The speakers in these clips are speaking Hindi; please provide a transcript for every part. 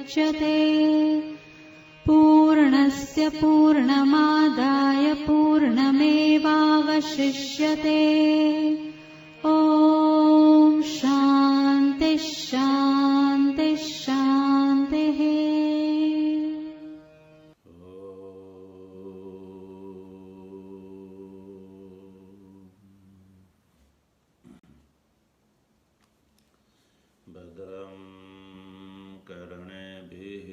मुच्यते। पूर्णस्य पूर्णमादाय पूर्णमेवावशिष्यते। ॐ शान्ति शान्ति शान्तिः। भद्रं कर्णेभिः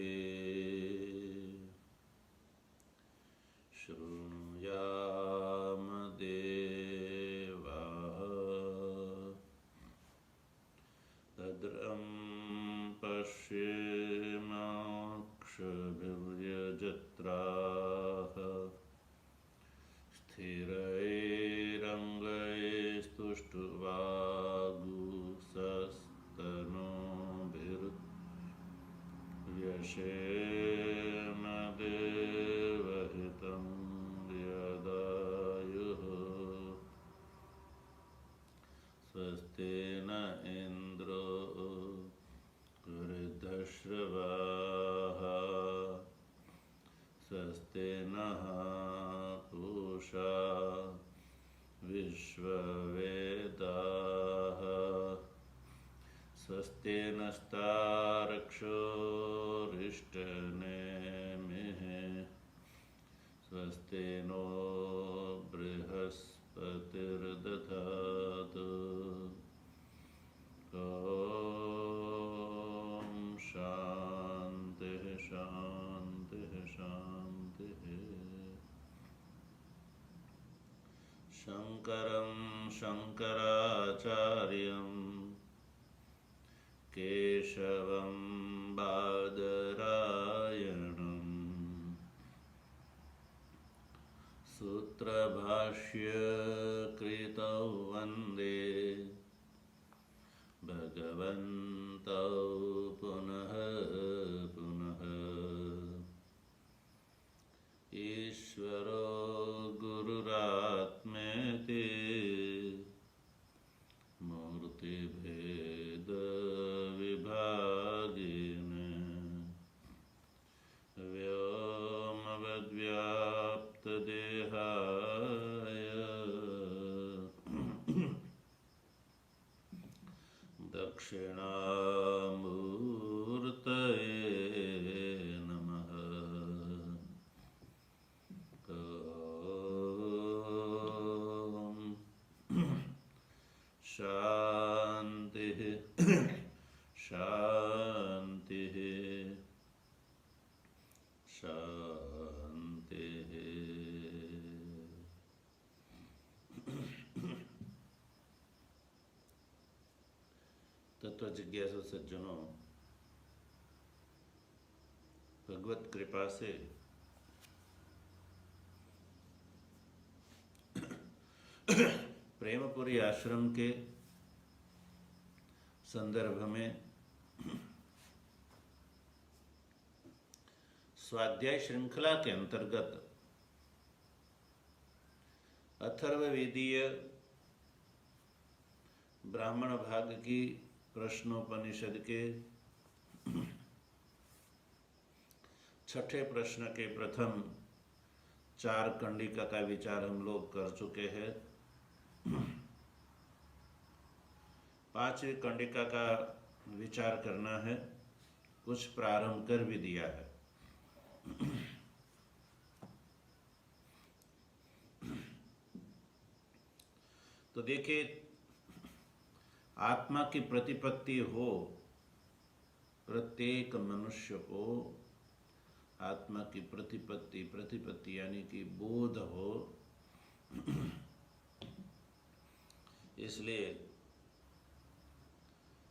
शृणुयाम देवाः। भद्रं पश्येमाक्षभिर्यजत्राः। स्थिरैरङ्गैस्तुष्टुवागुंसस्तनूभिर्यशेम देवहितं यदायुः। स्वस्ति न इन्द्रो वृद्धश्रवाः। स्वस्ति नः पूषा विश्ववेदाः। स्वस्ति नस्तार्क्ष्यो रिष्टनेमिः। स्वस्ति नो बृहस्पतिर्दधातु। ॐ शान्तिः शान्तिः शान्तिः। शङ्करं शङ्कराचार्यं केशवं बादरायणं सूत्रभाष्यकृतौ वन्दे भगवन्तौ पुनः पुनः। ईश्वरो गुरुरात्मेति मूर्तिभेदविभागिने व्योमवद्व्याप्तदेहाय दक्षिणामूर्तये नमः। शान्तिः शान्तिः शान्तिः। तत्व जिज्ञासु सज्जनों, भगवत कृपा से प्रेमपुरी आश्रम के संदर्भ में स्वाध्याय श्रृंखला के अंतर्गत अथर्ववेदीय ब्राह्मण भाग की प्रश्नोपनिषद के छठे प्रश्न के प्रथम 4 कंडिका का विचार हम लोग कर चुके हैं। 5वीं कंडिका का विचार करना है, कुछ प्रारंभ कर भी दिया है। तो देखिए, आत्मा की प्रतिपत्ति हो, प्रत्येक मनुष्य को आत्मा की प्रतिपत्ति यानी कि बोध हो, इसलिए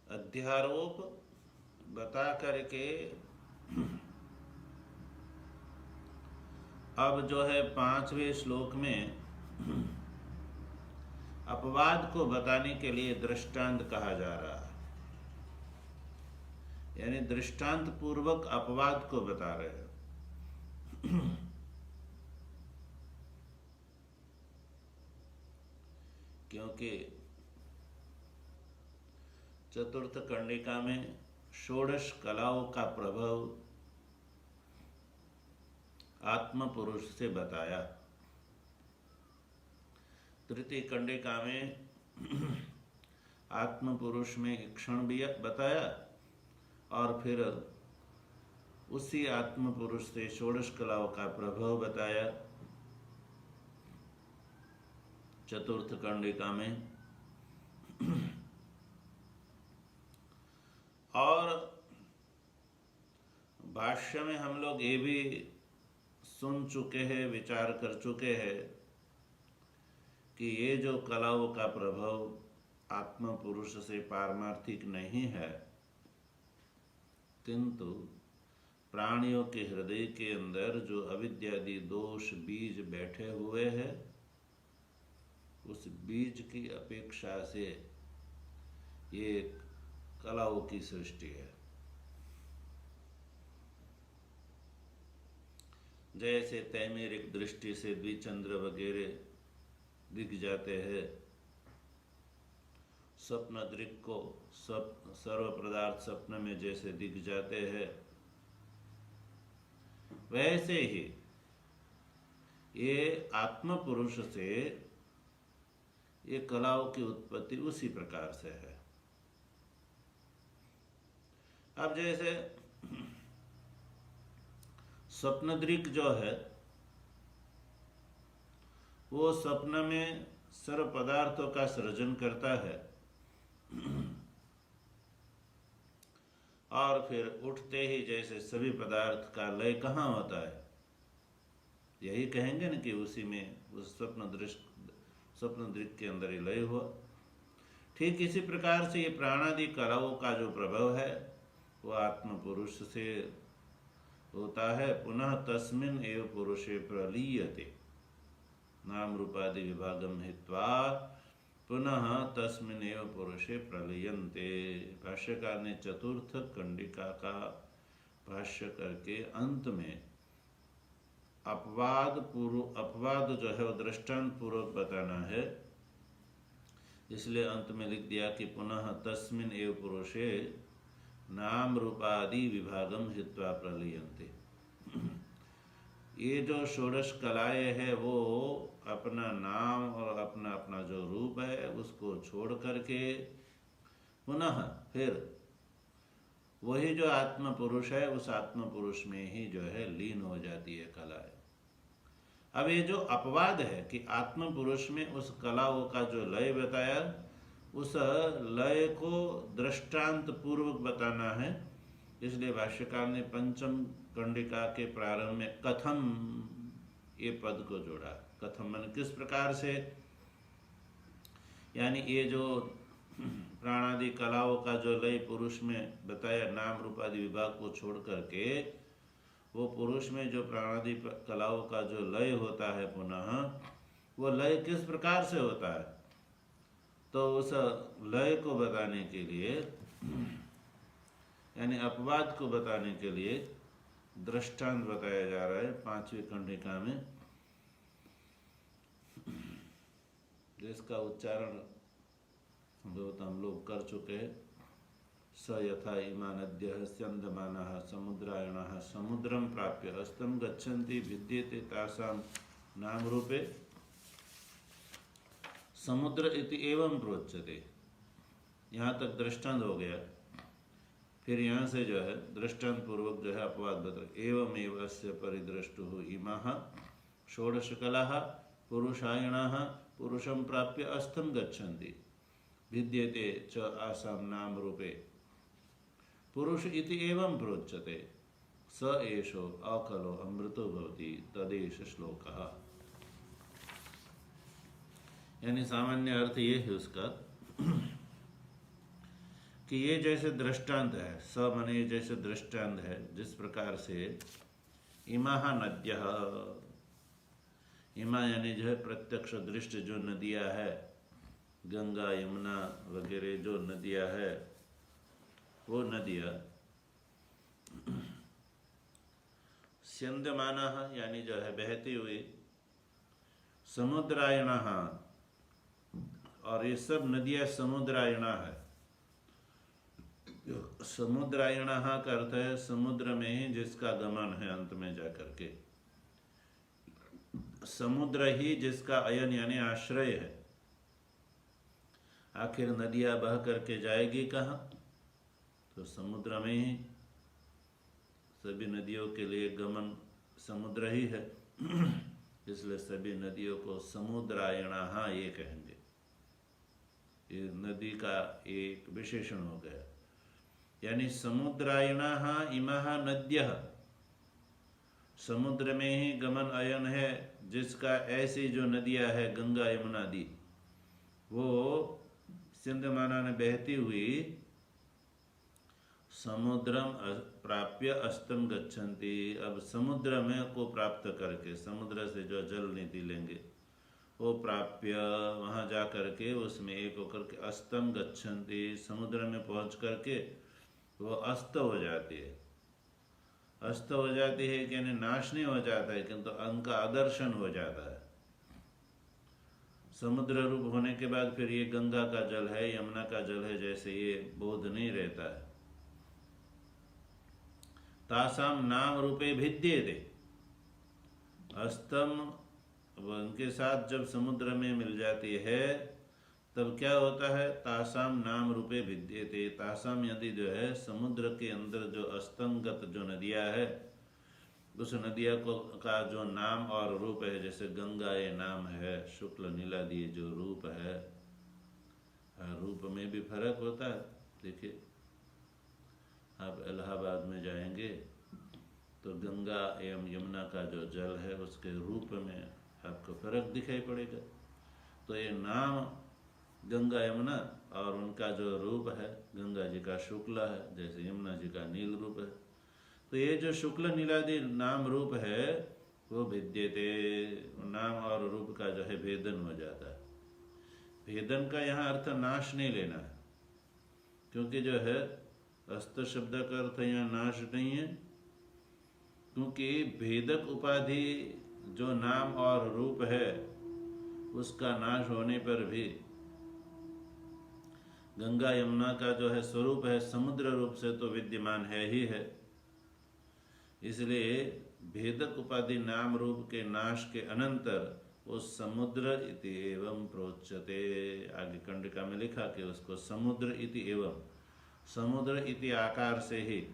अध्यारोप बता करके अब जो है 5वें श्लोक में अपवाद को बताने के लिए दृष्टांत कहा जा रहा है, यानी दृष्टांत पूर्वक अपवाद को बता रहे हैं। क्योंकि चतुर्थ कंडिका में षोडश कलाओं का प्रभाव आत्म पुरुष से बताया। तृतीय कंडिका में आत्म पुरुष में क्षण भी बताया और फिर उसी आत्म पुरुष से षोडश कलाओं का प्रभाव बताया। चतुर्थ कंडिका में और भाष्य में हम लोग ये भी सुन चुके हैं, विचार कर चुके हैं कि ये जो कलाओं का प्रभाव आत्म पुरुष से पारमार्थिक नहीं है, किंतु प्राणियों के हृदय के अंदर जो अविद्यादि दोष बीज बैठे हुए हैं, उस बीज की अपेक्षा से ये कलाओं की सृष्टि है। जैसे तैमेरिक दृष्टि से द्विचंद्र वगैरह दिख जाते हैं, स्वप्न दृक् को सर्व पदार्थ स्वप्न में जैसे दिख जाते हैं, वैसे ही ये आत्म पुरुष से ये कलाओं की उत्पत्ति उसी प्रकार से है। अब जैसे स्वप्न दृक् जो है वो स्वप्न में सर्व पदार्थों का सृजन करता है और फिर उठते ही जैसे सभी पदार्थ का लय कहाँ होता है, यही कहेंगे ना कि उसी में उस स्वप्न दृक् के अंदर ही लय हुआ। ठीक इसी प्रकार से ये प्राणादि कलाओं का जो प्रभाव है वो आत्म पुरुष से होता है। पुनः तस्मिन् एव पुरुषे प्रलीयते नाम रूपादि विभागम हित्वा पुनः तस्मिन् एव पुरुषे प्रलीयन्ते। भाष्यकार ने चतुर्थ कंडिका का भाष्य करके अंत में अपवाद जो है वो दृष्टांत पूर्वक बताना है, इसलिए अंत में लिख दिया कि पुनः तस्मिन् एव पुरुषे नाम रूपादि विभागम हित्वा प्रलीयन्ते। ये जो षोडश कलाएं है वो अपना नाम और अपना अपना जो रूप है उसको छोड़ करके पुनः फिर वही जो आत्म पुरुष है उस आत्म पुरुष में ही जो है लीन हो जाती है कलाएं। अब ये जो अपवाद है कि आत्म पुरुष में उस कलाओं का जो लय बताया, उस लय को दृष्टांत पूर्वक बताना है, इसलिए भाष्यकार ने पंचम कंडिका के प्रारंभ में कथम ये पद को जोड़ा। कथम मन किस प्रकार से, यानी ये जो प्राणादि कलाओं का जो लय पुरुष में बताया नाम रूपादि विभाग को छोड़ करके, वो पुरुष में जो प्राणादि कलाओं का जो लय होता है पुनः, वो लय किस प्रकार से होता है, तो उस लय को बताने के लिए यानी अपवाद को बताने के लिए दृष्टांत बताया जा रहा है पांचवी कंडिका में, जिसका उच्चारण हम लोग कर चुके हैं। स यथा इमा नद्यः स्यन्दमानाः समुद्रायणाः समुद्रं प्राप्य अस्तं गच्छन्ति विद्यते तासां नाम रूपे समुद्र इति एवं प्रोच्यते। यहाँ तक दृष्टांत हो गया। फिर यहाँ से जो है दृष्टांत पूर्वक जो है अपवाद बता, एवमेव अस्य परिदृष्टुः इमाः षोडश कलाः पुरुषायणाः पुरुषं प्राप्य अस्तं गच्छन्ति विद्यते च आसां नाम रूपे पुरुष इति एवं प्रोच्यते स एषो अकलो अमृतो भवति तदेष श्लोकः। यानी सामान्य अर्थ ये है उसका कि ये जैसे दृष्टांत है, स मने जैसे दृष्टांत है, जिस प्रकार से इमाः नद्यः, इमा यानी जो है प्रत्यक्ष दृष्ट जो नदियाँ है, गंगा यमुना वगैरह जो नदियाँ है, वो नदियाँ स्यन्दमानाः यानी जो है बहती हुई, समुद्रायणाः और ये सब नदियाँ समुद्रायणा है। समुद्रायणः का अर्थ है समुद्र में ही जिसका गमन है अंत में जाकर के, समुद्र ही जिसका अयन यानी आश्रय है। आखिर नदियां बह करके जाएगी कहाँ? तो समुद्र में ही। सभी नदियों के लिए गमन समुद्र ही है इसलिए सभी नदियों को समुद्रायणः ये कहेंगे। ये नदी का एक विशेषण हो गया। यानी समुद्रायणः इमः नद्यः, समुद्र में ही गमन अयन है जिसका ऐसी जो नदियां है गंगा यमुना आदि, वो सिंधमाना में बहती हुई समुद्रम प्राप्य अस्तम गच्छन्ति। अब समुद्र में को प्राप्त करके, समुद्र से जो जल नीति लेंगे वो प्राप्य, वहाँ जा करके उसमें एक होकर के अस्तम गच्छन्ति, समुद्र में पहुँच करके वो अस्त हो जाती है। अस्त हो जाती है कि यानी नाश नहीं हो जाता है, किंतु उनका आदर्शन हो जाता है। समुद्र रूप होने के बाद फिर ये गंगा का जल है, यमुना का जल है, जैसे ये बोध नहीं रहता है। तासाम नाम रूपे भिद्येते, अस्तम उनके साथ जब समुद्र में मिल जाती है तब क्या होता है? तासाम नाम रूपे भिद्येते, तासाम यदि जो है समुद्र के अंदर जो अस्तंगत जो नदियाँ है, उस नदिया को का जो नाम और रूप है, जैसे गंगा ये नाम है, शुक्ल नीलादि जो रूप है, रूप में भी फर्क होता है। देखिए आप इलाहाबाद में जाएंगे तो गंगा एवं यमुना का जो जल है उसके रूप में आपको फर्क दिखाई पड़ेगा। तो ये नाम गंगा यमुना और उनका जो रूप है, गंगा जी का शुक्ल है जैसे यमुना जी का नील रूप है, तो ये जो शुक्ल नीलादि नाम रूप है वो भिद्यते, नाम और रूप का जो है भेदन हो जाता है। भेदन का यहाँ अर्थ नाश नहीं लेना है, क्योंकि जो है अस्त शब्द का अर्थ यहाँ नाश नहीं है, क्योंकि भेदक उपाधि जो नाम और रूप है उसका नाश होने पर भी गंगा यमुना का जो है स्वरूप है समुद्र रूप से तो विद्यमान है ही है। इसलिए भेदक उपाधि नाम रूप के नाश के अनंतर उस समुद्र इति एवं प्रोच्यते, आगे कंडिका में लिखा कि उसको समुद्र इति एवं, समुद्र इति आकार से ही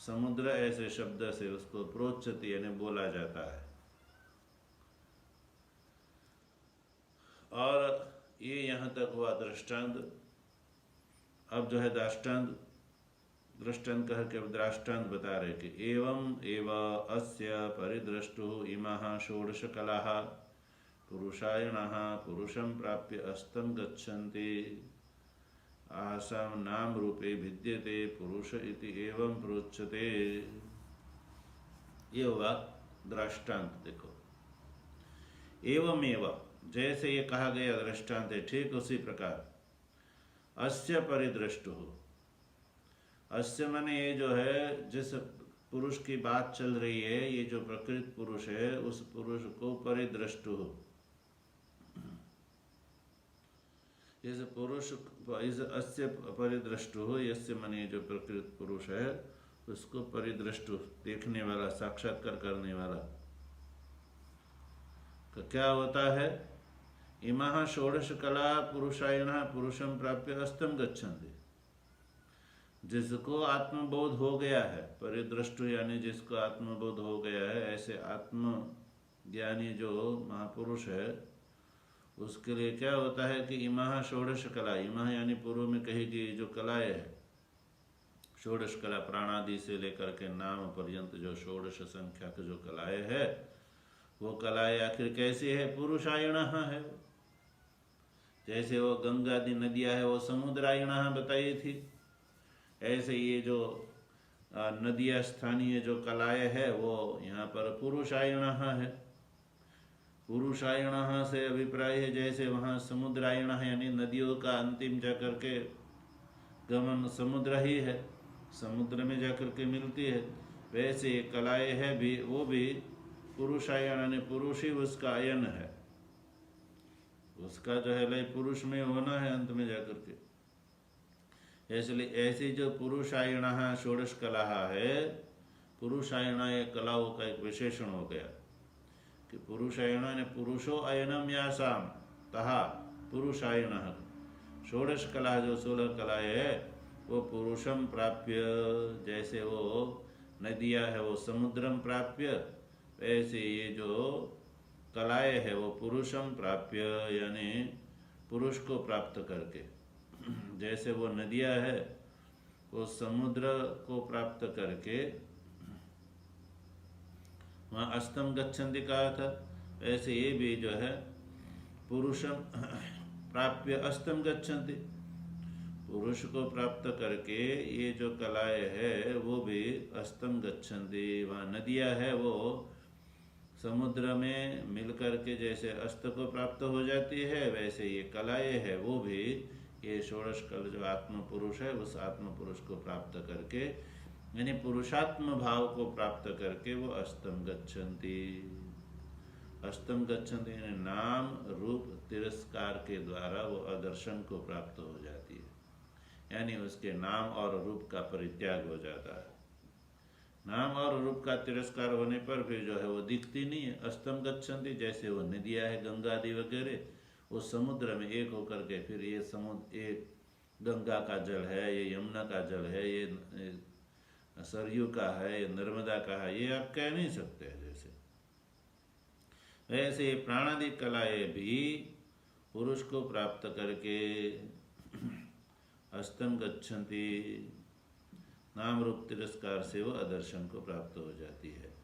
समुद्र ऐसे शब्द से उसको प्रोच्यते यानी बोला जाता है। और ये यहाँ तक हुआ दृष्टांत। अब जो है दृष्टांत कह के दृष्टांत बता रहे कि एवं एव अस्य परिदृष्टु इमाः षोडश कलाः पुरुषायणाः पुरुषं प्राप्य अस्तम गच्छन्ति, आसाम नाम रूपे भिद्यते पुरुष इति एवं प्रोच्यते। ये हुआ दृष्टांत। देखो एवमेव, जैसे ये कहा गया दृष्टांत है ठीक उसी प्रकार अस्य परिदृष्टु, अस्य माने ये जो है जिस पुरुष की बात चल रही है, ये जो प्रकृत पुरुष है उस पुरुष को परिदृष्टु, इस पुरुष इस अस्य परिदृष्टु, यस्य माने जो प्रकृत पुरुष है उसको परिदृष्टु देखने वाला, साक्षात्कार करने वाला। तो क्या होता है? इमाः षोडश कला पुरुषायणः पुरुषं प्राप्य अस्तम गच्छन्ति, जिसको आत्मबोध हो गया है, परिदृष्टु यानी जिसको आत्मबोध हो गया है, ऐसे आत्मज्ञानी जो महापुरुष है उसके लिए क्या होता है कि इमाः षोडश कला, इमाः यानी पूर्व में कही गई जो कलाएं है, षोडश कला प्राणादि से लेकर के नाम पर्यंत जो षोडश संख्या की जो कलाएं है, वो कलाएं आखिर कैसी है? पुरुषायणः है। जैसे वो गंगादि नदियाँ है वो समुद्रायणः बताई थी, ऐसे ये जो नदियाँ स्थानीय जो कलाएं है वो यहाँ पर पुरुषायणः है। पुरुषायणः से अभिप्राय है जैसे वहाँ समुद्रायणः यानी नदियों का अंतिम जाकर के गमन समुद्र ही है, समुद्र में जाकर के मिलती है, वैसे कलाएं है भी वो भी पुरुषायण यानी पुरुष ही उसका अयन है, उसका जो है लय पुरुष में होना है अंत में जाकर के। इसलिए ऐसी जो पुरुषायण षोडश कला है, पुरुषायण ये कलाओं का एक विशेषण हो गया कि पुरुषायण ने पुरुषो अयनम यासाम तहा पुरुषायण। षोडश कला जो 16 कलाएं है वो पुरुषम प्राप्य, जैसे वो नदियाँ है वो समुद्रम प्राप्य, वैसे ये जो कलाएं है वो पुरुषम प्राप्य यानी पुरुष को प्राप्त करके, जैसे वो नदियाँ है वो समुद्र को प्राप्त करके वहाँ अस्तम गच्छन्ति कहा था, वैसे ये भी जो है पुरुषम प्राप्य अस्तम गच्छन्ति, पुरुष को प्राप्त करके ये जो कलाएं है वो भी अस्तम गच्छन्ति। वहाँ नदियाँ है वो समुद्र में मिल करके जैसे अस्त को प्राप्त हो जाती है, वैसे ये कलाएं है वो भी ये षोडश कल जो आत्म पुरुष है उस आत्म पुरुष को प्राप्त करके यानी पुरुषात्म भाव को प्राप्त करके वो अस्तम गच्छन्ति। अस्तम गच्छन्ति यानी नाम रूप तिरस्कार के द्वारा वो अदर्शन को प्राप्त हो जाती है, यानी उसके नाम और रूप का परित्याग हो जाता है। नाम और रूप का तिरस्कार होने पर फिर जो है वो दिखती नहीं है। अस्तम गच्छन्ति जैसे वो नदियाँ है गंगा आदि वगैरह, वो समुद्र में एक होकर के फिर ये समुद्र एक गंगा का जल है, ये यमुना का जल है, ये सरयू का है, ये नर्मदा का है, ये आप कह नहीं सकते हैं। जैसे वैसे प्राणादि कलाएं भी पुरुष को प्राप्त करके अस्तम गच्छन्ति, नाम रूप तिरस्कार से वो अदर्शन को प्राप्त हो जाती है।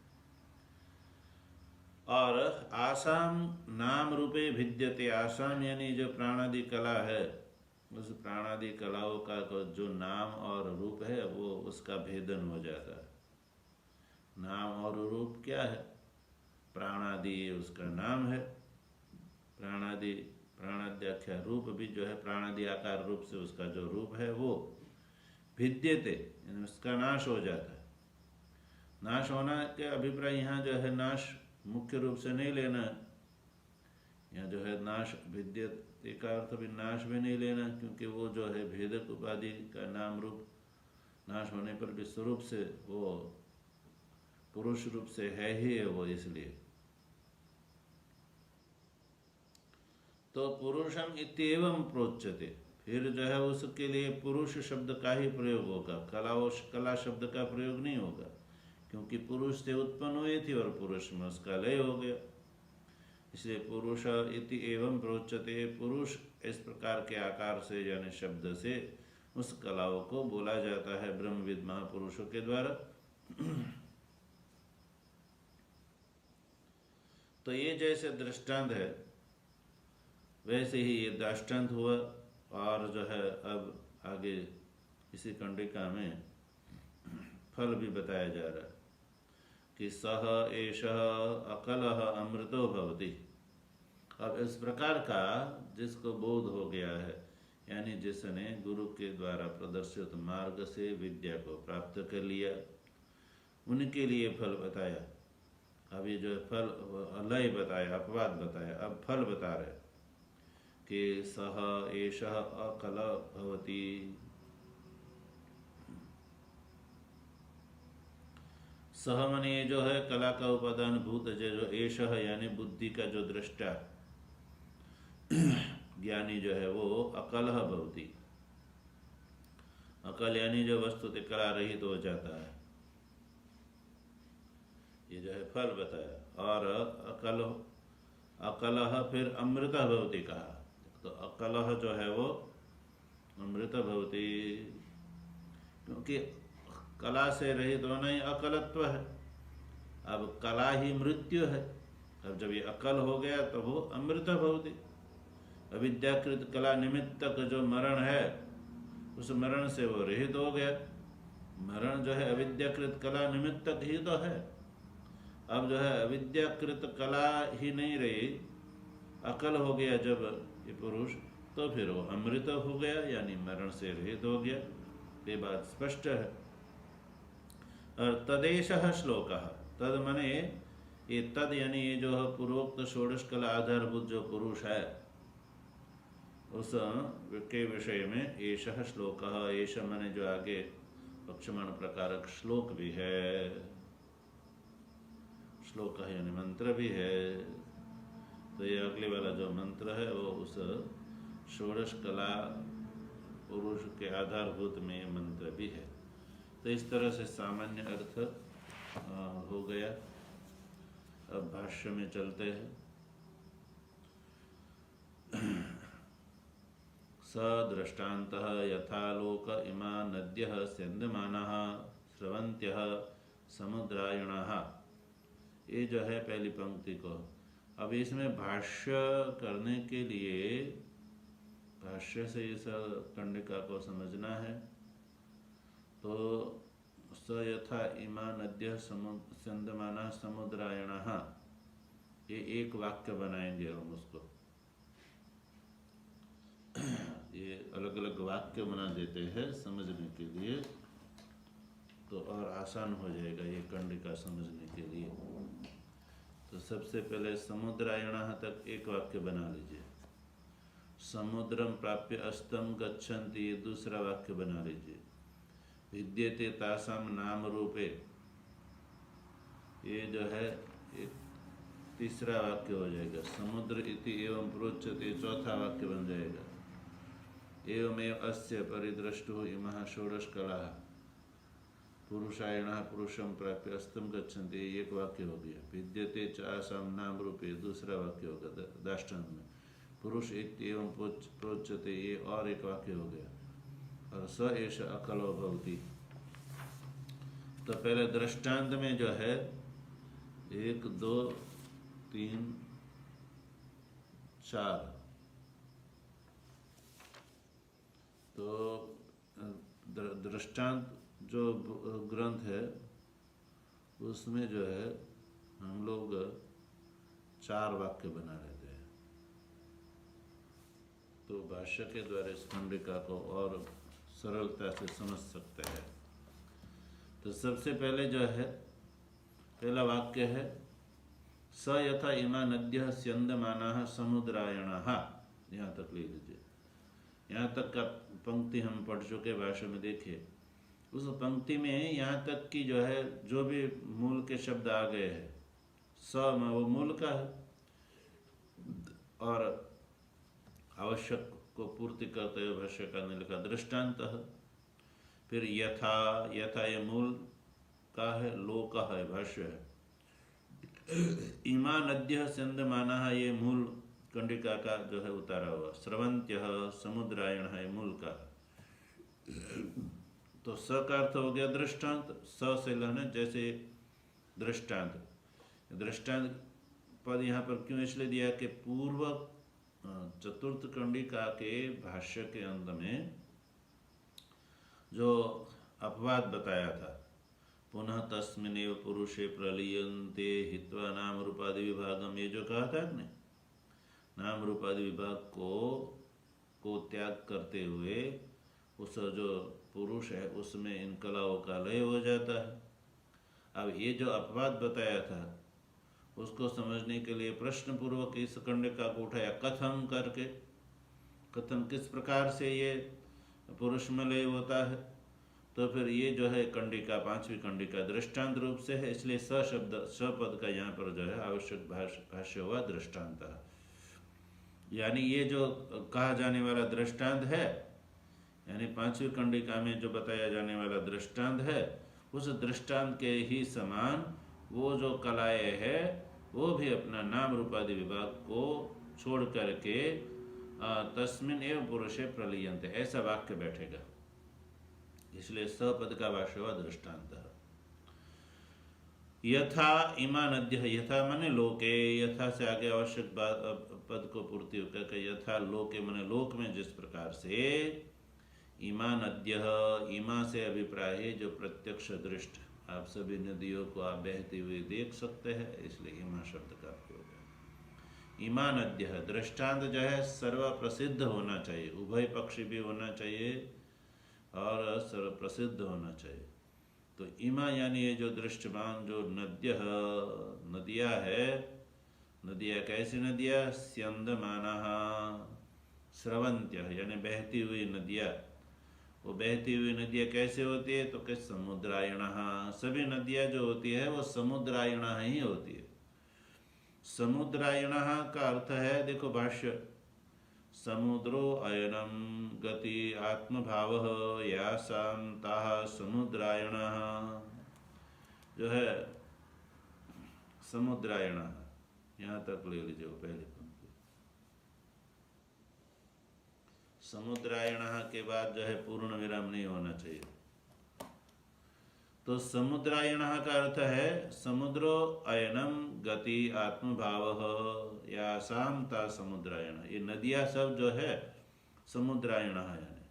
और आसाम नाम रूपे भिद्यते, आसाम यानी जो प्राणादि कला है उस प्राणादि कलाओं का जो नाम और रूप है वो उसका भेदन हो जाता है। नाम और रूप क्या है? प्राणादि उसका नाम है, प्राणादि प्राणाद्याख्या रूप भी जो है प्राणादि आकार रूप से उसका जो रूप है वो भिद्यते यानी उसका नाश हो जाता है। नाश होना के अभिप्राय यहाँ जो है नाश मुख्य रूप से नहीं लेना, यहाँ जो है नाश भिद्यते का अर्थ भी नाश भी नहीं लेना, क्योंकि वो जो है भेदक उपाधि का नाम रूप नाश होने पर भी स्वरूप से वो पुरुष रूप से है ही है वो, इसलिए तो पुरुषम इत्येवं प्रोच्यते, फिर जो है उसके लिए पुरुष शब्द का ही प्रयोग होगा, कला शब्द का प्रयोग नहीं होगा, क्योंकि पुरुष से उत्पन्न हुई थी और पुरुष में उसका लय हो गया, इसलिए पुरुष इति एवं प्रोच्यते, पुरुष इस प्रकार के आकार से यानी शब्द से उस कलाओं को बोला जाता है ब्रह्मविद महापुरुषों के द्वारा। तो ये जैसे दृष्टांत है वैसे ही ये दृष्टांत हुआ, और जो है अब आगे इसी कंडिका में फल भी बताया जा रहा है कि सह एषः अकलः अमृतो भवति। अब इस प्रकार का जिसको बोध हो गया है, यानी जिसने गुरु के द्वारा प्रदर्शित मार्ग से विद्या को प्राप्त कर लिया, उनके लिए फल बताया। अब ये जो फल लय बताया, अपवाद बताया, अब फल बता रहे कि सह एषः अकल भवति। सह मने जो है कला का उपादान भूत जो एषः यानी बुद्धि का जो दृष्टा ज्ञानी जो है वो अकलः भवति, अकल यानी जो वस्तुतः कला रहित हो जाता है, ये जो है फल बताया। और अकलः फिर अमृतः भवति कहा, तो अकलः जो है वो अमृत भवति, क्योंकि कला से रहित होना ही अकलत्व है। अब कला ही मृत्यु है, अब जब ये अकल हो गया तो वो अमृत भवति। अविद्याकृत कला निमित्तक जो मरण है उस मरण से वो रहित हो गया। मरण जो है अविद्याकृत कला निमित्तक ही तो है। अब जो है अविद्याकृत कला ही नहीं रही, अकल हो गया जब ये पुरुष, तो फिर वो अमृत हो गया यानी मरण से रहित हो गया, ये बात स्पष्ट है। और तदेशः श्लोकः, तद मने ये तद यानी ये जो पूर्वोक्त षोडश कला आधारभूत जो पुरुष है उस के विषय में एषः श्लोकः, एष माने जो आगे पक्षमाण प्रकारक श्लोक भी है, श्लोक है यानी मंत्र भी है। तो ये अगले वाला जो मंत्र है वो उस षोडश कला पुरुष के आधारभूत में ये मंत्र भी है। तो इस तरह से सामान्य अर्थ हो गया। अब भाष्य में चलते हैं। स दृष्टान्तः यथालोक इमा नद्यः स्यन्दमानाः स्रवन्त्यः समुद्रायणाः। ये जो है पहली पंक्ति को। अब इसमें भाष्य करने के लिए भाष्य से इस कंडिका को समझना है। तो स यथा इमा नद्यः स्यन्दमानाः समुद्रायणाः, ये एक वाक्य बनाएंगे हम उसको। ये अलग अलग वाक्य बना देते हैं समझने के लिए, तो और आसान हो जाएगा ये कंडिका समझने के लिए। तो सबसे पहले समुद्रायणः तक एक वाक्य बना लीजिए। समुद्रम प्राप्य अस्तम गच्छन्ति, ये दूसरा वाक्य बना लीजिए। विद्यते तासाम नाम रूपे, ये जो है एक तीसरा वाक्य हो जाएगा। समुद्र इति एवं प्रोच्यते, चौथा वाक्य बन जाएगा। एवमेव अस्य परिदृष्टो इमः षोडश कलाः पुरुषायणः पुरुषं प्राप्य अस्तम गच्छन्ति, एक वाक्य हो गया। विद्यते च आसाम नाम रूपे, दूसरा वाक्य होगा दाष्टान्त में। पुरुष इत्येवं प्रोच्यते, ये और एक वाक्य हो गया। और स एष अकलो भवति। तो पहले दृष्टांत में जो है 1 2 3 4, तो दृष्टांत जो ग्रंथ है उसमें जो है हम लोग 4 वाक्य बना लेते हैं। तो भाष्य के द्वारा इस खंडिका को और सरलता से समझ सकते हैं। तो सबसे पहले जो है पहला वाक्य है स यथा इमा नद्यः स्यन्दमानाः समुद्रायणाः, यहाँ तक ले लीजिए। यहाँ तक का पंक्ति हम पढ़ चुके भाषा में। देखिए उस पंक्ति में यहाँ तक की जो है जो भी मूल के शब्द आ गए हैं, स में वो मूल का है और आवश्यक को पूर्ति करते हुए भाष्यकार ने लिखा दृष्टान्तः। फिर यथा, यथा ये मूल का है, लोक है, भाष्य है। इमा नद्यः स्यन्दमानाः, ये मूल कंडिका का जो है उतारा हुआ। स्रवन्त्यः समुद्रायण है मूल का। तो स का अर्थ हो गया दृष्टांत। स से लेना जैसे दृष्टांत। दृष्टांत पद यहाँ पर क्यों इसलिए दिया कि पूर्व चतुर्थ कंडिका के भाष्य के अंत में जो अपवाद बताया था, पुनः तस्मिन्नेव पुरुषे प्रलीयन्ते हित्वा नाम रूपादि विभागम, ये जो कहा था ने, नाम रूपादि विभाग को त्याग करते हुए उस जो पुरुष है उसमें इन कलाओं का लय हो जाता है। अब ये जो अपवाद बताया था उसको समझने के लिए प्रश्न पूर्वक इस कंडिका को उठाया, कथम करके। कथम किस प्रकार से ये पुरुष में लय होता है। तो फिर ये जो है कंडिका, 5वीं कंडिका दृष्टांत रूप से है, इसलिए स शब्द, स पद का यहाँ पर जो है आवश्यक भाष्य हुआ दृष्टांत। यानी ये जो कहा जाने वाला दृष्टांत है, यानी 5वीं कंडिका में जो बताया जाने वाला दृष्टांत है, उस दृष्टांत के ही समान वो जो कलाएं है वो भी अपना नाम रूपादि विभाग को छोड़ करके तस्मिन् एव पुरुषे प्रलीयन्ते, ऐसा वाक्य बैठेगा। इसलिए सपद का भाष्य हुआ दृष्टांत। यथा इमा नद्यः, यथा माने लोके, यथा से आगे आवश्यक पद को पूर्ति होकर यथा लोके माने लोक में जिस प्रकार से, इमा नद्यः, इमा से अभिप्राय है जो प्रत्यक्ष दृष्ट, आप सभी नदियों को आप बहती हुई देख सकते हैं, इसलिए इमा शब्द का प्रयोग है। इमा नद्यः दृष्टांत जो है सर्व प्रसिद्ध होना चाहिए, उभय पक्षी भी होना चाहिए और सर्व प्रसिद्ध होना चाहिए। तो इमा यानी ये जो दृष्टमान जो नद्यः, नदियाँ है, नदियाँ कैसी नदियाँ, स्यन्दमानाः, स्रवंत्य यानी बहती हुई नदियाँ। वो बहती हुई नदियाँ कैसे होती है? तो कि समुद्रायण, सभी नदियाँ जो होती है वो समुद्रायण ही होती है। समुद्रायण का अर्थ है, देखो भाष्य, समुद्रो अयनम गति आत्मभाव यासां ताः समुद्रायण, जो है समुद्रायण, यहाँ तक ले लीजिए पहले पंक्ति। समुद्रायण के बाद जो है पूर्ण विराम नहीं होना चाहिए। तो समुद्रायण का अर्थ है समुद्रो अयनम गति आत्मभाव यासां ता समुद्रायण। ये नदियाँ सब जो है समुद्रायण है, यानी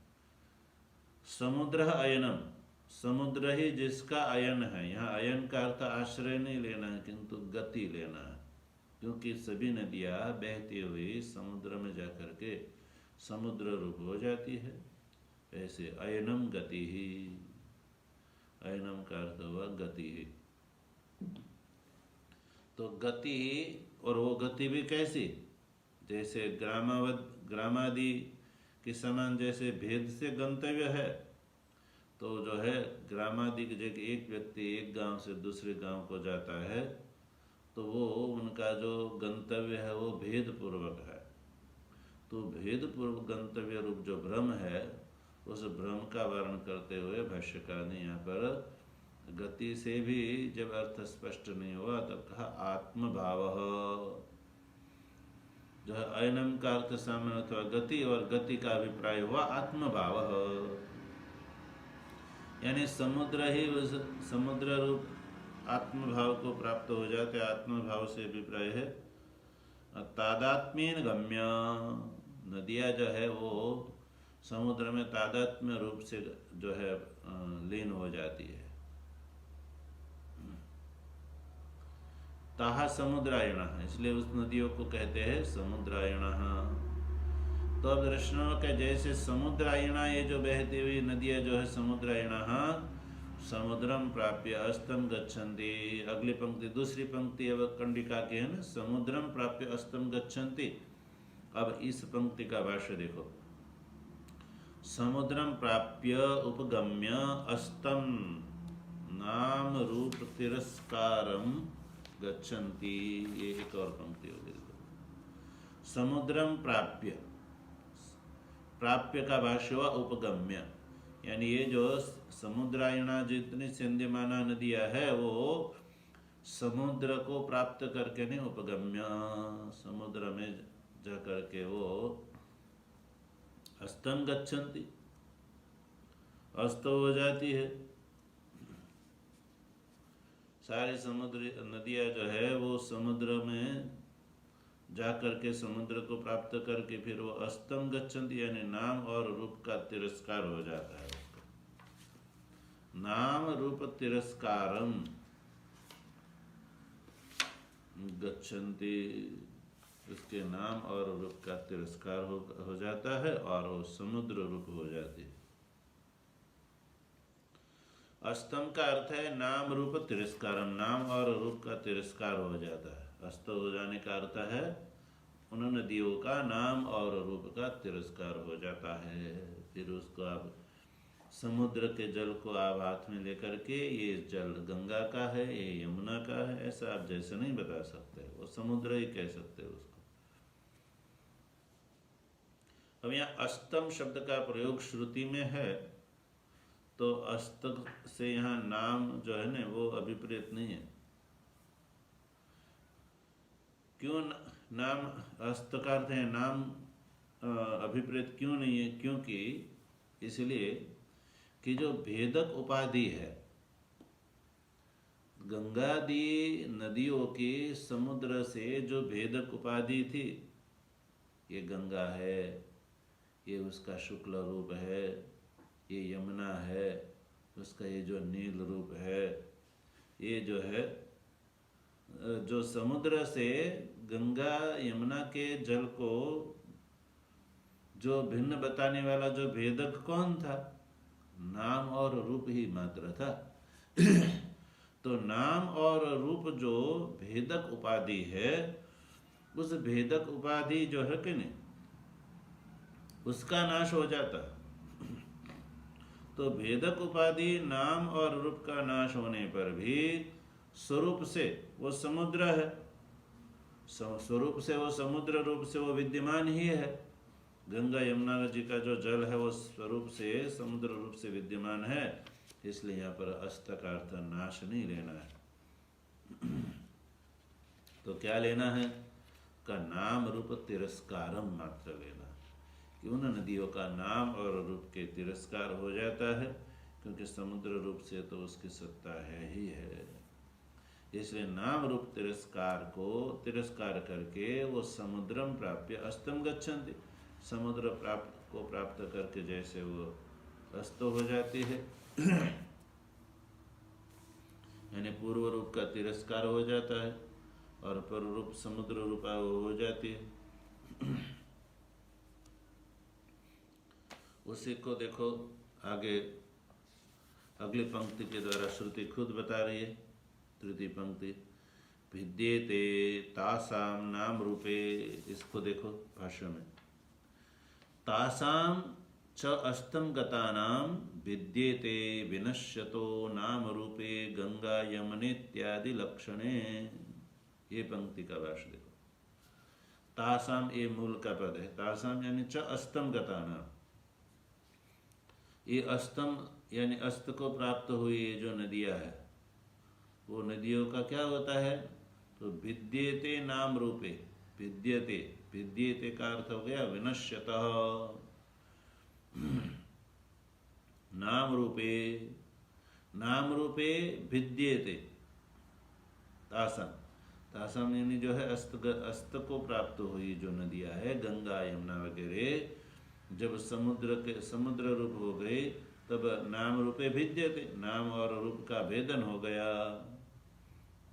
समुद्र अयनम, समुद्र ही जिसका अयन है। यहाँ अयन का अर्थ आश्रय नहीं लेना है किंतु गति लेना है, क्योंकि सभी नदियाँ बहती हुई समुद्र में जाकर के समुद्र रूप हो जाती है। ऐसे अयनम गति ही, अयनम का अर्थ हुआ गति ही। तो गति, और वो गति भी कैसी? जैसे ग्रामादि के समान जैसे भेद से गंतव्य है, तो जो है ग्रामादि के जगह एक व्यक्ति एक गांव से दूसरे गांव को जाता है, तो वो उनका जो गंतव्य है वो भेद पूर्वक है। तो भेद पूर्वक गंतव्य रूप जो भ्रम है, उस भ्रम का वर्णन करते हुए भाष्यकार ने यहाँ पर गति से भी जब अर्थ स्पष्ट नहीं हुआ तब कहा आत्मभाव, जो है अयनम का अर्थ सामान्य अथवा गति, और गति का अभिप्राय हुआ आत्मभाव, यानी समुद्र ही उस समुद्र रूप आत्मभाव को प्राप्त हो जाते। आत्मभाव से अभिप्राय है तादात्म्येन गम्य, नदियाँ जो है वो समुद्र में तादात्म्य रूप से जो है लीन हो जाती है। ताहा समुद्रायण, इसलिए उस नदियों को कहते हैं समुद्रायण। तो अब दर्शनों के जैसे समुद्रायण, ये जो बहती हुई नदियाँ जो है समुद्रायण, समुद्रम प्राप्य अस्तम गच्छन्ति। अगली पंक्ति, दूसरी पंक्ति अब कंडिका की है ना, समुद्रम प्राप्य अस्तम गच्छन्ति। अब इस पंक्ति का भाष्य देखो, समुद्रम प्राप्य उपगम्य अस्तम नाम रूप तिरस्कारम गच्छन्ति। ये एक और पंक्ति हो गई। समुद्रम प्राप्य, प्राप्य का भाष्य हुआ उपगम्य, यानी ये जो समुद्रायणा जितनी सिंध्यमाना नदियाँ है वो समुद्र को प्राप्त करके नहीं, उपगम्य समुद्र में जा करके वो अस्तम गच्छन्ति, अस्त हो जाती है। सारी समुद्र नदियाँ जो है वो समुद्र में जाकर के समुद्र को प्राप्त करके फिर वो अस्तम गच्छन्ति, यानी नाम और रूप का तिरस्कार हो जाता है। उसका नाम रूप तिरस्कारम गच्छन्ति, उसके नाम और रूप का तिरस्कार हो जाता है और वो समुद्र रूप हो जाती है। अस्तम का अर्थ है नाम रूप तिरस्कारम, नाम और रूप का तिरस्कार हो जाता है। अस्त हो जाने का अर्थ है उन नदियों का नाम और रूप का तिरस्कार हो जाता है। फिर उसको आप समुद्र के जल को आप हाथ में लेकर के ये जल गंगा का है, ये यमुना का है, ऐसा आप जैसे नहीं बता सकते, वो समुद्र ही कह सकते उसको। अब यहाँ अस्तम शब्द का प्रयोग श्रुति में है, तो अस्त से यहाँ नाम जो है ना वो अभिप्रेत नहीं है। क्यों नाम अस्त का अर्थ है नाम अभिप्रेत क्यों नहीं है? क्योंकि इसलिए कि जो भेदक उपाधि है, गंगादि नदियों की समुद्र से जो भेदक उपाधि थी, ये गंगा है, ये उसका शुक्ल रूप है, ये यमुना है, उसका ये जो नील रूप है, ये जो है जो समुद्र से गंगा यमुना के जल को जो भिन्न बताने वाला जो भेदक कौन था? नाम और रूप ही मात्र था। तो नाम और रूप जो भेदक उपाधि है, उस भेदक उपाधि जो है कि नहीं, उसका नाश हो जाता है। तो भेदक उपाधि नाम और रूप का नाश होने पर भी स्वरूप से वो समुद्र है, स्वरूप से वो समुद्र, रूप से वो विद्यमान ही है। गंगा यमुना जी का जो जल है वो स्वरूप से समुद्र रूप से विद्यमान है, इसलिए यहाँ पर अस्त का अर्थ नाश नहीं लेना है। तो क्या लेना है? का नाम रूप तिरस्कारम मात्र लेना, कि उन नदियों का नाम और रूप के तिरस्कार हो जाता है, क्योंकि समुद्र रूप से तो उसकी सत्ता है ही है। इसलिए नाम रूप तिरस्कार को तिरस्कार करके वो समुद्रम प्राप्य अस्तम गच्छन्ति, समुद्र को प्राप्त करके जैसे वो अस्त हो जाती है, यानी पूर्व रूप का तिरस्कार हो जाता है और पर रूप समुद्र रूपा हो जाती है। उसी को देखो आगे अगली पंक्ति के द्वारा श्रुति खुद बता रही है। तृतीय पंक्ति, भिद्येते तासाम नाम रूपे, इसको देखो भाष्य में, तासाम च अस्तम गतानाम विद्येते विनश्यतो नाम रूपे गंगा यमनेत्यादि लक्षणे। ये पंक्ति का भाष्य देखो। तासाम ये मूल का पद है, तासाम यानी च अस्तम गतानाम, ये अस्तम यानी अस्त को प्राप्त हुई ये जो नदियां है, वो नदियों का क्या होता है? तो विद्येते नाम रूपे, विद्यते, विद्येते का अर्थ हो गया विनश्यतः, नाम रूपे, नाम रूपे विद्येते तासाम, तासाम यानी जो है अस्त को प्राप्त हुई जो नदियां है, गंगा यमुना वगैरह, जब समुद्र रूप हो गए तब नाम रूपे भिद्यते, नाम और रूप का भेदन हो गया।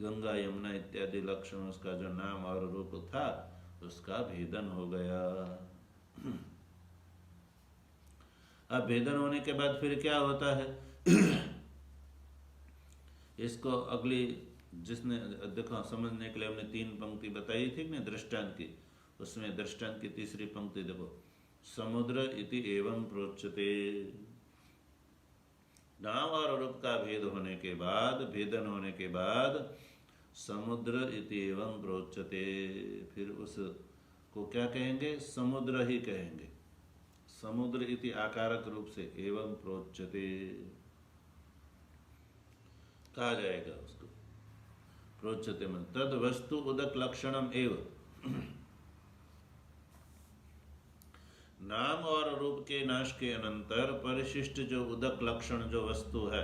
गंगा यमुना इत्यादि लक्षण, उसका जो नाम और रूप था उसका भेदन हो गया। अब भेदन होने के बाद फिर क्या होता है? इसको अगली जिसने देखो समझने के लिए हमने 3 पंक्ति बताई थी ना दृष्टांत की, उसमें दृष्टांत की तीसरी पंक्ति देखो, समुद्र इति एवं प्रोच्यते, नाम और रूप का भेद होने के बाद, भेदन होने के बाद समुद्र इति एवं प्रोच्यते, फिर उसको क्या कहेंगे? समुद्र ही कहेंगे। समुद्र इति आकारक रूप से एवं प्रोच्यते कहा जाएगा उसको। प्रोच्यते में तद वस्तु उदक लक्षणम एव, नाम और रूप के नाश के अनंतर परिशिष्ट जो उदक लक्षण जो वस्तु है,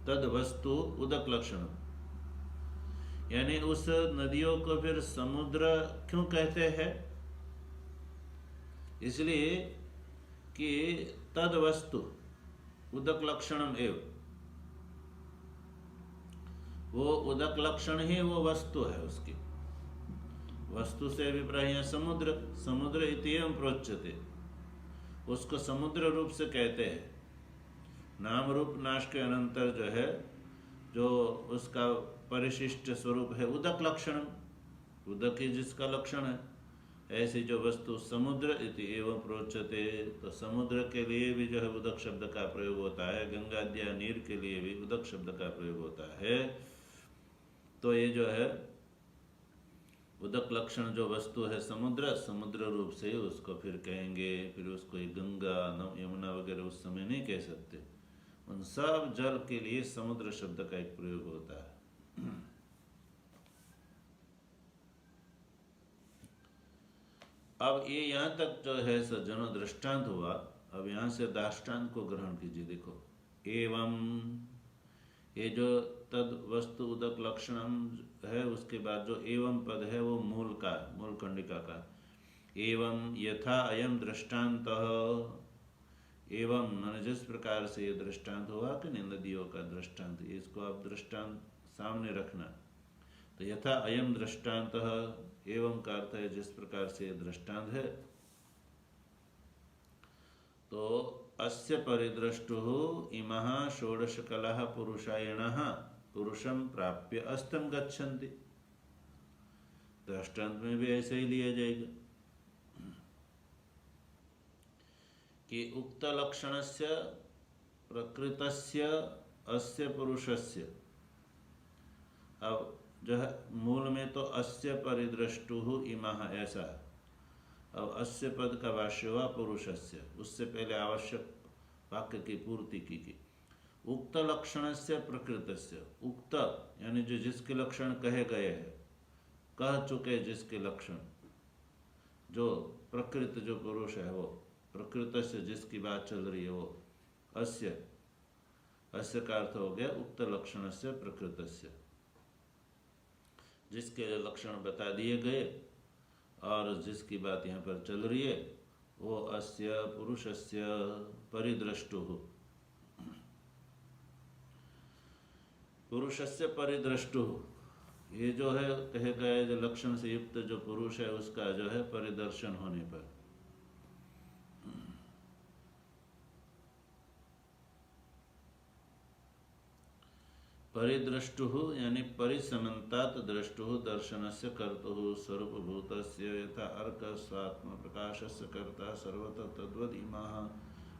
तद वस्तु उदक लक्षण, यानी उस नदियों को फिर समुद्र क्यों कहते हैं? इसलिए कि तद वस्तु उदक लक्षणम एव, वो उदक लक्षण ही वो वस्तु है, उसकी वस्तु से अभिप्राय समुद्र, समुद्र इति एवं प्रोच्यते, उसको समुद्र रूप से कहते हैं। नाम रूप नाश के अनंतर जो है, जो उसका परिशिष्ट स्वरूप है उदक लक्षण, उदक ही जिसका लक्षण है, ऐसी जो वस्तु समुद्र इति एवं प्रोच्यते, तो समुद्र के लिए भी जो है उदक शब्द का प्रयोग होता है, गंगाद्या नीर के लिए भी उदक शब्द का प्रयोग होता है। तो ये जो है उदक लक्षण जो वस्तु है समुद्र, समुद्र रूप से उसको फिर कहेंगे। फिर उसको गंगा यमुना वगैरह उस समय नहीं कह सकते, उन सब जल के लिए समुद्र शब्द का एक प्रयोग होता है। अब ये यहाँ तक जो है सज्जनों दृष्टांत हुआ। अब यहाँ से दाष्टांत को ग्रहण कीजिए। देखो, एवं ये जो तद वस्तु उदक लक्षणम है, उसके बाद जो एवं पद है वो मूल का, मूल कंडिका का। एवं यथा अयम दृष्टांत, एवं मैंने जिस प्रकार से ये दृष्टांत हुआ कि नदियों का दृष्टांत, इसको आप दृष्टांत सामने रखना। तो यथा अयम दृष्टांत, एवं का अर्थ है जिस प्रकार से दृष्टांत है। तो अस्य परिदृष्टुः इमः षोडश कलः पुरुषायणः पुरुषम प्राप्य अस्तम गच्छन्ति। दृष्टांत में भी ऐसे ही लिया जाएगा। कि उक्त लक्षणस्य प्रकृतस्य अस्य पुरुषस्य, अब जो है मूल में तो अस्य परिदृष्टुः इमः ऐसा है। अब अस्य पद का भाष्य हुआ पुरुषस्य, उससे पहले आवश्यक वाक्य की पूर्ति की उक्त लक्षणस्य प्रकृतस्य। उक्त यानी जो जिसके लक्षण कहे गए हैं, कह चुके जिसके लक्षण, जो प्रकृत जो पुरुष है वो, प्रकृत से जिसकी बात चल रही है वो, अस्य, अस्य का अर्थ हो गया उक्त लक्षण से प्रकृतस्य, जिसके लक्षण बता दिए गए और जिसकी बात यहाँ पर चल रही है वो अस्य पुरुषस्य परिदृष्टुः, पुरुषस्य परिदृष्टुः, ये जो है कहे गए जो लक्षण से युक्त जो पुरुष है उसका जो है परिदर्शन होने पर। परिदृष्टुः यानी परिसमन्तात् द्रष्टुः दर्शनस्य कर्तुः स्वरूपभूतस्य यथा अर्क स्वात्म प्रकाशस्य कर्ता सर्वतः तद्वद् इमाः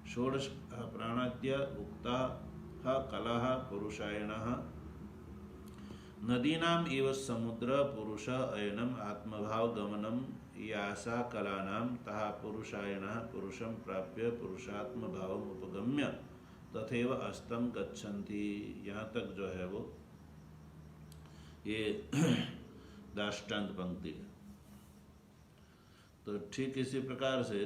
षोडश प्राणाद्य उक्ताः कलाः पुरुषायणः नदीनाम् इव समुद्र पुरुष अयनम् आत्मभाव गमनम् यासा कलानां तः पुरुषायणः पुरुषं प्राप्य पुरुषात्म भावम् उपगम्य तथैव अस्तम गच्छन्ति। यहाँ तक जो है वो ये दाष्टान्त पंक्ति है। तो ठीक इसी प्रकार से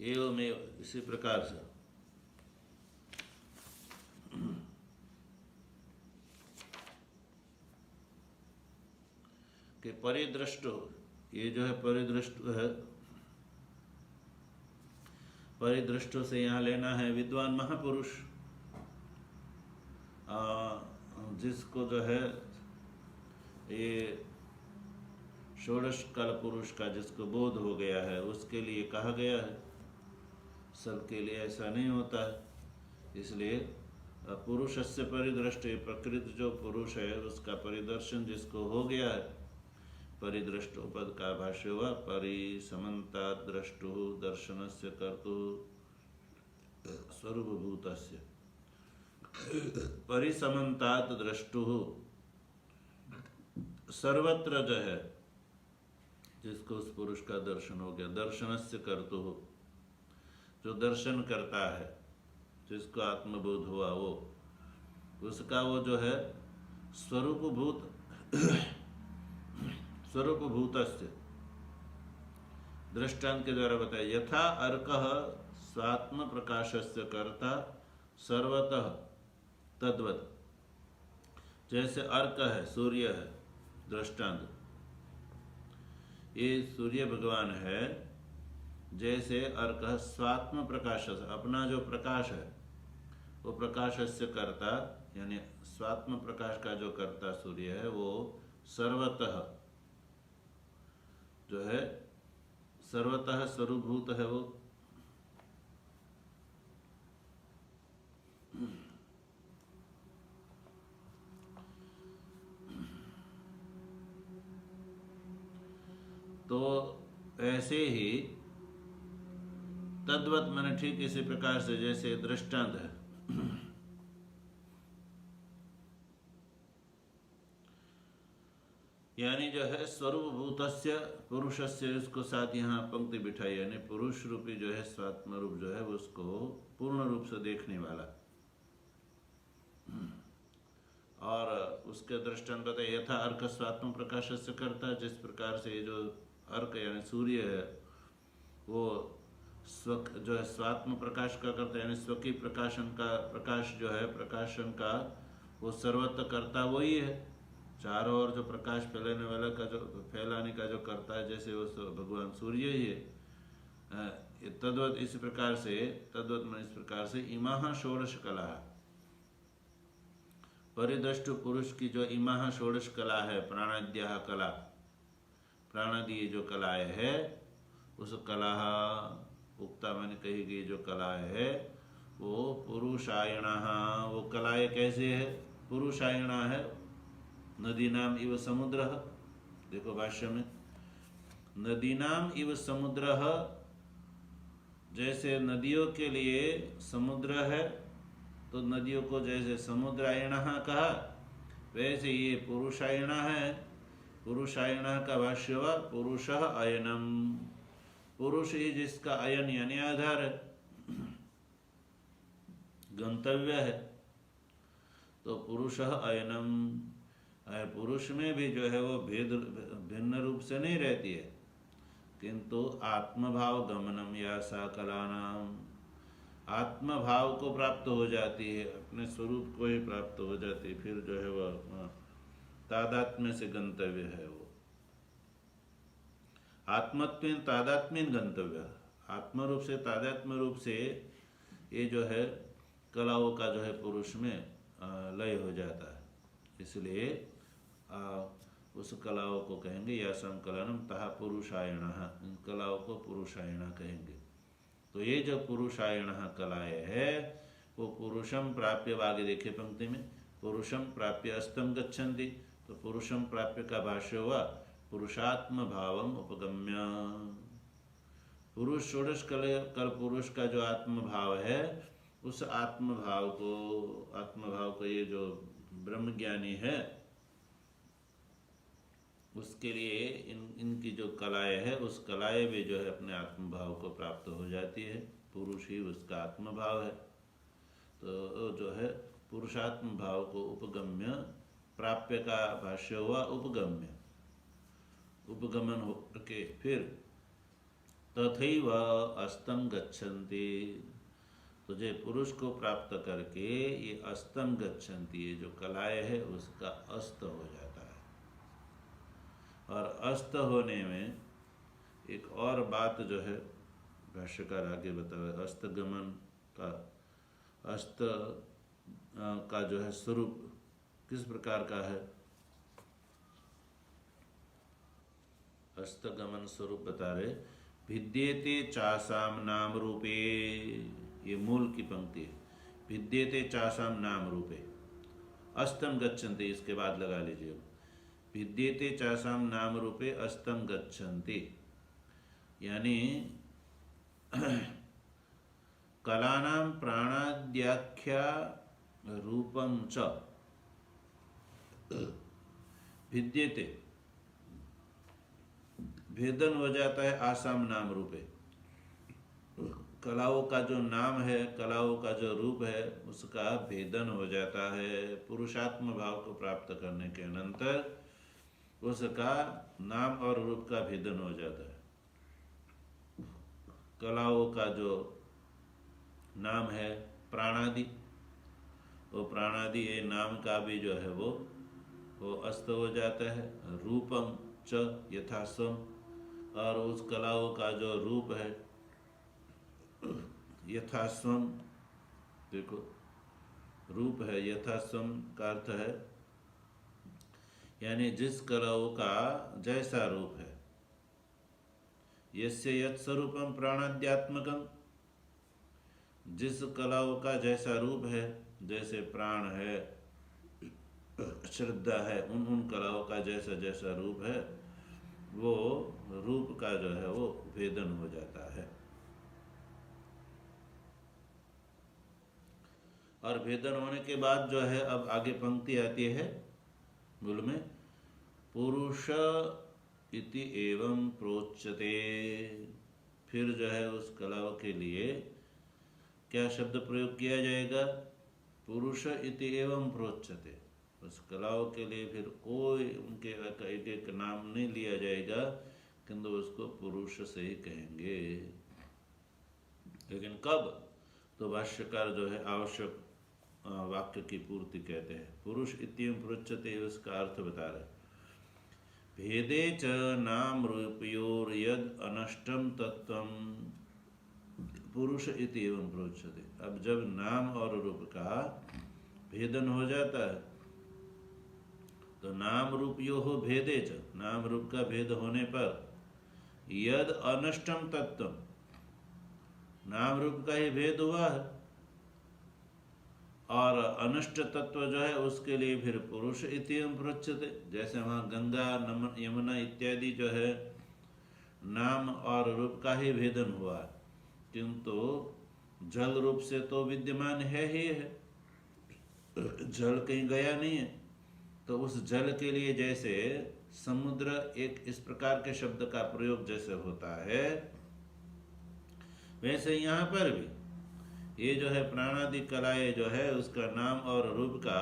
एवं इसी प्रकार से कि परिदृष्टो, ये जो है परिदृष्ट है, परिदृष्टो से यहाँ लेना है विद्वान महापुरुष, जिसको जो है ये षोडश काल पुरुष का जिसको बोध हो गया है उसके लिए कहा गया है। सबके लिए ऐसा नहीं होता है, इसलिए पुरुषस्य परिदृष्टे, प्रकृत जो पुरुष है उसका परिदर्शन जिसको हो गया है, परिदृष्टो पद का भाष्य हुआ परिसमन्तात् द्रष्टुः दर्शनस्य कर्तुः स्वरूपभूतस्य। परिसमन्तात् द्रष्टुः सर्वत्र जो है जिसको उस पुरुष का दर्शन हो गया, दर्शनस्य कर्तुः जो दर्शन करता है, जिसको आत्मबोध हुआ वो, उसका वो जो है स्वरूपभूत स्वरूपभूतस्य दृष्टांत के द्वारा बताया। यथा अर्कः स्वात्म प्रकाशस्य कर्ता सर्वतः तद्वत्, जैसे अर्क है सूर्य है दृष्टांत, ये सूर्य भगवान है, जैसे अर्क स्वात्म प्रकाश, अपना जो प्रकाश है वो प्रकाशस्य कर्ता यानी स्वात्म प्रकाश का जो कर्ता सूर्य है वो सर्वतः जो है सर्वतः स्वरूपभूत है वो। तो ऐसे ही तद्वत मैंने ठीक इसी प्रकार से जैसे दृष्टांत है, यानी जो है स्वरूपभूतस्य पुरुषस्य, उसको साथ यहाँ पंक्ति बिठाई, यानी पुरुष रूपी जो है स्वात्म रूप जो है उसको पूर्ण रूप से देखने वाला। और उसके दृष्टांत बताए यथा अर्क स्वात्म प्रकाशस्य कर्ता, जिस प्रकार से ये जो अर्क यानी सूर्य है वो स्व जो है स्वात्म प्रकाश का करता है, यानी स्वकी प्रकाशन का प्रकाश जो है प्रकाशन का वो सर्वत्र करता वही है, चारों ओर जो प्रकाश फैलाने वाला का जो फैलाने का जो करता है, जैसे वो भगवान सूर्य ही है। तद्वत इस प्रकार से, तद्वत में इस प्रकार से इमाह षोडश कला, परिदृष्ट पुरुष की जो इमाह षोडश कला है, प्राणाद्या कला, प्राणादि जो कलाएं है उस कला उक्ता मैंने कही गई जो कलाएं है वो पुरुषायण, वो कलाएं कैसे है, पुरुषायण है। नदी नाम इव समुद्र, देखो भाष्य में नदीनाम इव समुद्रः, जैसे नदियों के लिए समुद्र है, तो नदियों को जैसे समुद्रायणः कहा, वैसे ये पुरुषायण है। पुरुषायण का भाष्य हुआ पुरुषः अयनम, पुरुष ही जिसका अयन यानी आधार है, गंतव्य है। तो पुरुषः अयनम, पुरुष में भी जो है वो भेद भिन्न रूप से नहीं रहती है, किंतु आत्मभाव गमनम या सा कलानाम, आत्मभाव को प्राप्त हो जाती है, अपने स्वरूप को ही प्राप्त हो जाती है, फिर जो है वह तादात्म्य से गंतव्य है। वो आत्मत्वेन तादात्म्येन गंतव्य, आत्म रूप से तादात्म्य रूप से ये जो है कलाओं का जो है पुरुष में लय हो जाता है, इसलिए उस कलाओं को कहेंगे या संकलनम तहा पुरुषायण, इन कलाओं को पुरुषायण कहेंगे। तो ये जो पुरुषायण कलाएं है वो पुरुषम प्राप्य, आगे देखिए पंक्ति में, पुरुषम प्राप्य अस्तम गच्छन्ति, तो पुरुषम प्राप्य का भाष्य हुआ पुरुषात्म भावम उपगम्य, पुरुष षोडश कल पुरुष का जो आत्म भाव है, उस आत्म भाव को ये जो ब्रह्म ज्ञानी है उसके लिए इनकी जो कलाएं है, उस कलाएं भी जो है अपने आत्म भाव को प्राप्त हो जाती है, पुरुष ही उसका आत्म भाव है। तो जो है पुरुषात्म भाव को उपगम्य, प्राप्य का भाष्य हुआ उपगम्य, उपगमन हो के फिर तथैव अस्तम गच्छन्ति, तो जो पुरुष को प्राप्त करके ये अस्तम गच्छन्ति, ये जो कलाएं है उसका अस्त हो जाता है। और अस्त होने में एक और बात जो है भाष्यकार आगे बताया, अस्तगमन का, अस्त का जो है स्वरूप किस प्रकार का है, अस्तगमन स्वरूप बता रहे, भिद्येते चासाम नाम रूपे, ये मूल की पंक्ति है, भिद्येते चासाम नाम रूपे अस्तम गच्छन्ति, इसके बाद लगा लीजिए, भिद्येते चासाम नाम रूपे अस्तम गच्छन्ति, यानी कलानां प्राणाद्याख्या रूपम च भिद्येते, भेदन हो जाता है आसाम नाम रूपे, कलाओं का जो नाम है, कलाओं का जो रूप है उसका भेदन हो जाता है। पुरुषात्म भाव को प्राप्त करने के अनंतर उसका नाम और रूप का भेदन हो जाता है। कलाओं का जो नाम है प्राणादि, वो प्राणादि ये नाम का भी जो है वो अस्त हो जाता है। रूपम च यथास्वम, और उस कलाओं का जो रूप है यथास्वम, देखो रूप है, यथास्वम का अर्थ है यानी जिस कलाओं का जैसा रूप है, यस्य यत् स्वरूपम प्राणाद्यात्मकम, जिस कलाओं का जैसा रूप है, जैसे प्राण है, श्रद्धा है, उन कलाओं का जैसा जैसा रूप है, वो रूप का जो है वो भेदन हो जाता है। और भेदन होने के बाद जो है अब आगे पंक्ति आती है मूल में, पुरुष इति एवं प्रोच्यते, फिर जो है उस कलाओं के लिए क्या शब्द प्रयोग किया जाएगा, पुरुष इति एवं प्रोच्यते, उस कलाओं के लिए फिर कोई उनके एक एक नाम नहीं लिया जाएगा, किंतु उसको पुरुष से ही कहेंगे। लेकिन कब, तो भाष्यकार जो है आवश्यक वाक्य की पूर्ति कहते हैं, पुरुष इत्येवं प्रोच्यते, उसका अर्थ बता रहे, भेदे च नाम रूपयोर यद अनष्टम तत्वम पुरुष इत्येवं प्रोच्यते। अब जब नाम और रूप का भेदन हो जाता है तो नाम रूपयो हो भेदे च, नाम रूप का भेद होने पर यद अनष्टम तत्व, नाम रूप का ही भेद हुआ है, और अनष्ट तत्व जो है उसके लिए फिर पुरुष इत्येवं प्रोच्यते। जैसे वहाँ गंगा यमुना इत्यादि जो है नाम और रूप का ही भेदन हुआ, किंतु जल रूप से तो विद्यमान है ही है, जल कहीं गया नहीं है। तो उस जल के लिए जैसे समुद्र एक इस प्रकार के शब्द का प्रयोग जैसे होता है, वैसे यहाँ पर भी ये जो है प्राणादि कलाएं जो है उसका नाम और रूप का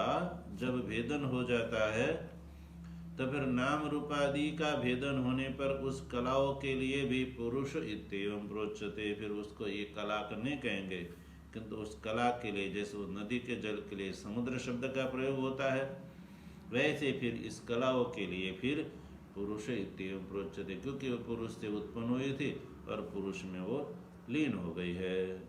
जब भेदन हो जाता है, तो फिर नाम रूपादि का भेदन होने पर उस कलाओं के लिए भी पुरुष इत्येवं प्रोच्यते, फिर उसको ये कला नहीं कहेंगे, किंतु उस कला के लिए जैसे वो नदी के जल के लिए समुद्र शब्द का प्रयोग होता है, वैसे फिर इस कलाओं के लिए फिर पुरुष इत्येवं प्रोच्यते, क्योंकि वो पुरुष से उत्पन्न हुई थी और पुरुष में वो लीन हो गई है।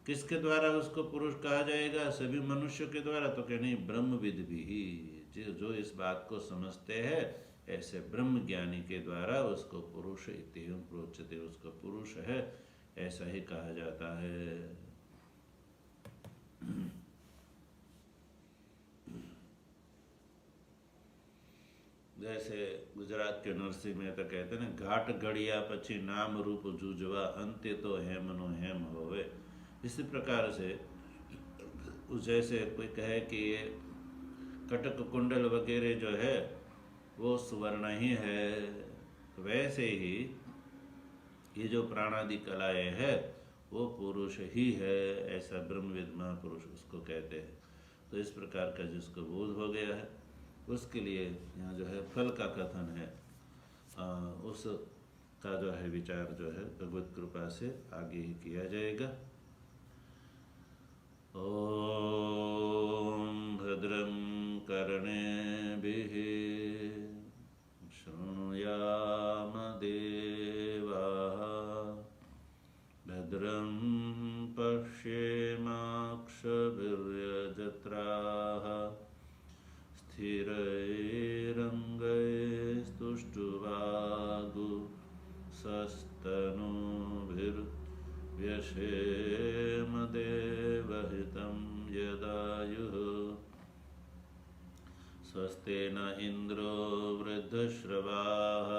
किसके द्वारा उसको पुरुष कहा जाएगा? सभी मनुष्यों के द्वारा? तो क्या नहीं, ब्रह्मविद भी ही, जो इस बात को समझते हैं ऐसे ब्रह्म ज्ञानी के द्वारा उसको पुरुष इत्येवं प्रोच्यते, उसको पुरुष है ऐसा ही कहा जाता है। जैसे गुजरात के नरसिंह मेहता कहते हैं ना, घाट गड़िया पछी नाम रूप जूझवा, अंत्य तो हेमनो हेम होवे। इसी प्रकार से जैसे कोई कहे कि ये कटक कुंडल वगैरह जो है वो सुवर्ण ही है, वैसे ही ये जो प्राणादि कलाएं है वो पुरुष ही है, ऐसा ब्रह्मविद महापुरुष उसको कहते हैं। तो इस प्रकार का जिसको बोध हो गया है उसके लिए यहाँ जो है फल का कथन है, उस का जो है विचार जो है भगवत कृपा से आगे ही किया जाएगा। ओम भद्रं कर्णेभिः शृणुयाम देवाः, भद्रं पश्येमाक्षभिर्यजत्राः, स्थिरैरङ्गैस्तुष्टुवागुंसस्तनूभिर्व्यसेम देवहितं यदायुः। स्वस्ति न इन्द्रो वृद्धश्रवाः,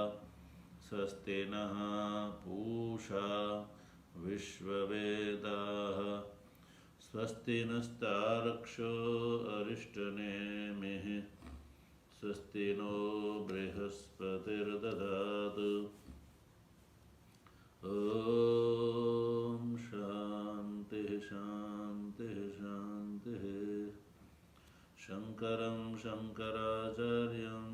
स्वस्ति नः पूषा विश्ववेदाः, स्वस्ति नस्तार्क्ष्यो अरिष्टनेमिः, स्वस्ति नो बृहस्पतिर्दधातु। ॐ शान्तिः शान्तिः शान्तिः। शङ्करं शङ्कराचार्यं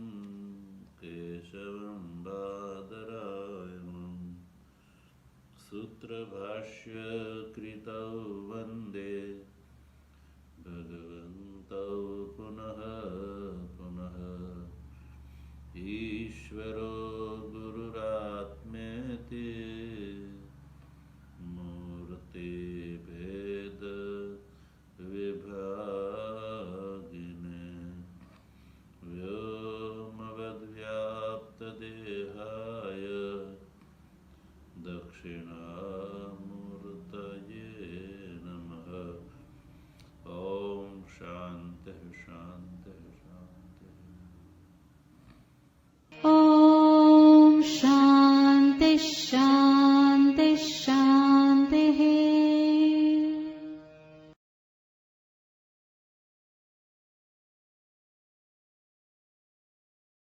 केशवं बादरायणं सूत्रभाष्यकृतौ वन्दे भगवन्तौ पुनः पुनः। ईश्वरो गुरुरात्मेति मूर्तिभेद विभागिने, व्योमवद्व्याप्तदेहाय दक्षिणामूर्तये नमः। ॐ शान्तिः शान्तिः।